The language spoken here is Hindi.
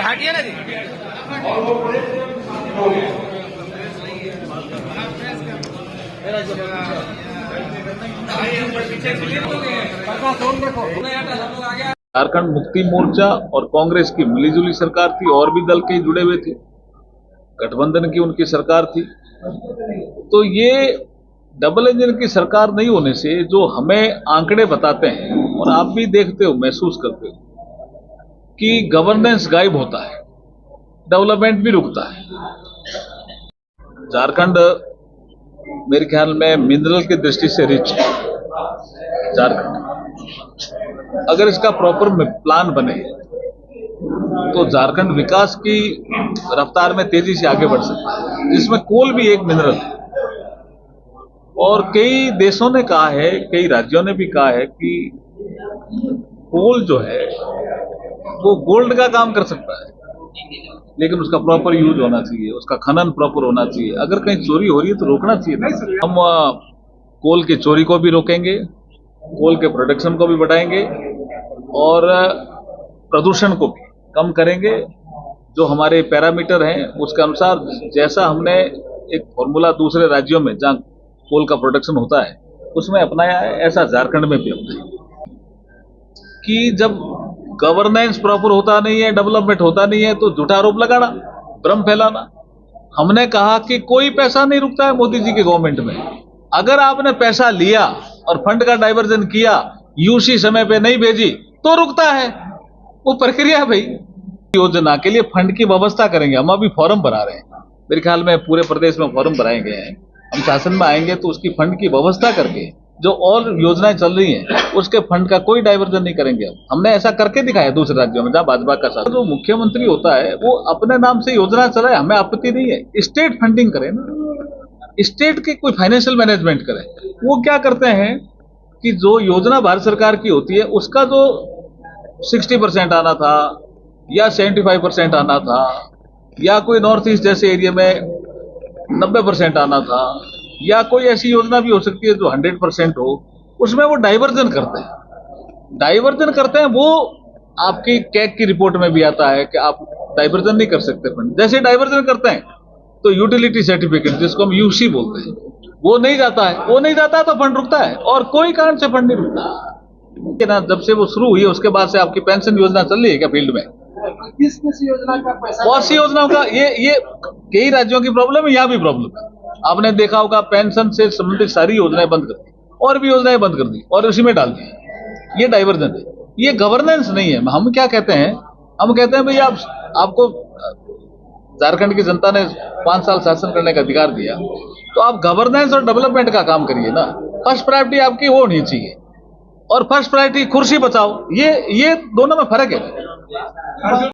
हटिए ना जी। झारखंड मुक्ति मोर्चा और कांग्रेस की मिलीजुली सरकार थी और भी दल कई जुड़े हुए थे, गठबंधन की उनकी सरकार थी। तो ये डबल इंजन की सरकार नहीं होने से जो हमें आंकड़े बताते हैं और आप भी देखते हो, महसूस करते हो कि गवर्नेंस गायब होता है, डेवलपमेंट भी रुकता है। झारखंड मेरे ख्याल में मिनरल की दृष्टि से रिच है। झारखंड अगर इसका प्रॉपर प्लान बने तो झारखंड विकास की रफ्तार में तेजी से आगे बढ़ सकता है, जिसमें कोल भी एक मिनरल है। और कई देशों ने कहा है, कई राज्यों ने भी कहा है कि कोल जो है वो गोल्ड का काम कर सकता है, लेकिन उसका प्रॉपर यूज होना चाहिए, उसका खनन प्रॉपर होना चाहिए। अगर कहीं चोरी हो रही है तो रोकना चाहिए। हम कोल की चोरी को भी रोकेंगे, कोल के प्रोडक्शन को भी बढ़ाएंगे और प्रदूषण को भी कम करेंगे। जो हमारे पैरामीटर हैं उसके अनुसार, जैसा हमने एक फॉर्मूला दूसरे राज्यों में जहां कोल का प्रोडक्शन होता है उसमें अपनाया है, ऐसा झारखंड में भी अपनाएंगे। कि जब गवर्नेंस प्रॉपर होता नहीं है, डेवलपमेंट होता नहीं है, तो झूठा आरोप लगाना, भ्रम फैलाना। हमने कहा कि कोई पैसा नहीं रुकता है मोदी जी की गवर्नमेंट में। अगर आपने पैसा लिया और फंड का डाइवर्जन किया, यूसी समय पे नहीं भेजी तो रुकता है, वो प्रक्रिया है भाई। योजना के लिए फंड की व्यवस्था करेंगे। हम अभी फॉर्म भरा रहे हैं, मेरे ख्याल में पूरे प्रदेश में फॉर्म भराए गए हैं। हम शासन में आएंगे तो उसकी फंड की व्यवस्था करके जो और योजनाएं चल रही हैं उसके फंड का कोई डाइवर्जन नहीं करेंगे। हमने ऐसा करके दिखाया दूसरे राज्यों में जहां भाजपा का शासन। जो मुख्यमंत्री होता है वो अपने नाम से योजना चलाए, हमें आपत्ति नहीं है। स्टेट फंडिंग करें ना, स्टेट की कोई फाइनेंशियल मैनेजमेंट करें। वो क्या करते हैं कि जो योजना भारत सरकार की होती है उसका जो 60% आना था या 75% आना था, या कोई नॉर्थ ईस्ट जैसे एरिया में 90% आना था, या कोई ऐसी योजना भी हो सकती है जो 100% हो, उसमें वो डाइवर्जन करते हैं। वो आपकी कैग की रिपोर्ट में भी आता है कि आप डाइवर्जन नहीं कर सकते फंड। जैसे डाइवर्जन करते हैं तो यूटिलिटी सर्टिफिकेट, जिसको हम यूसी बोलते हैं, वो नहीं जाता है तो फंड रुकता है, और कोई कारण से फंड नहीं रुकता। जब से वो शुरू हुई है उसके बाद से आपकी पेंशन योजना चल रही है क्या फील्ड में? किस योजना का पैसा? बहुत सी योजनाओं का ये कई राज्यों की प्रॉब्लम है, यहाँ भी प्रॉब्लम है। आपने देखा होगा पेंशन से संबंधित सारी योजनाएं बंद कर दी और भी योजनाएं बंद कर दी और उसी में डाल दी। ये डाइवर्जन है, ये गवर्नेंस नहीं है। हम क्या कहते हैं? हम कहते हैं भाई आपको झारखंड की जनता ने 5 साल शासन करने का अधिकार दिया, तो आप गवर्नेंस और डेवलपमेंट का काम करिए ना। फर्स्ट प्रायोरिटी आपकी वो होनी चाहिए, और फर्स्ट प्रायोरिटी कुर्सी बचाओ। ये दोनों में फर्क है।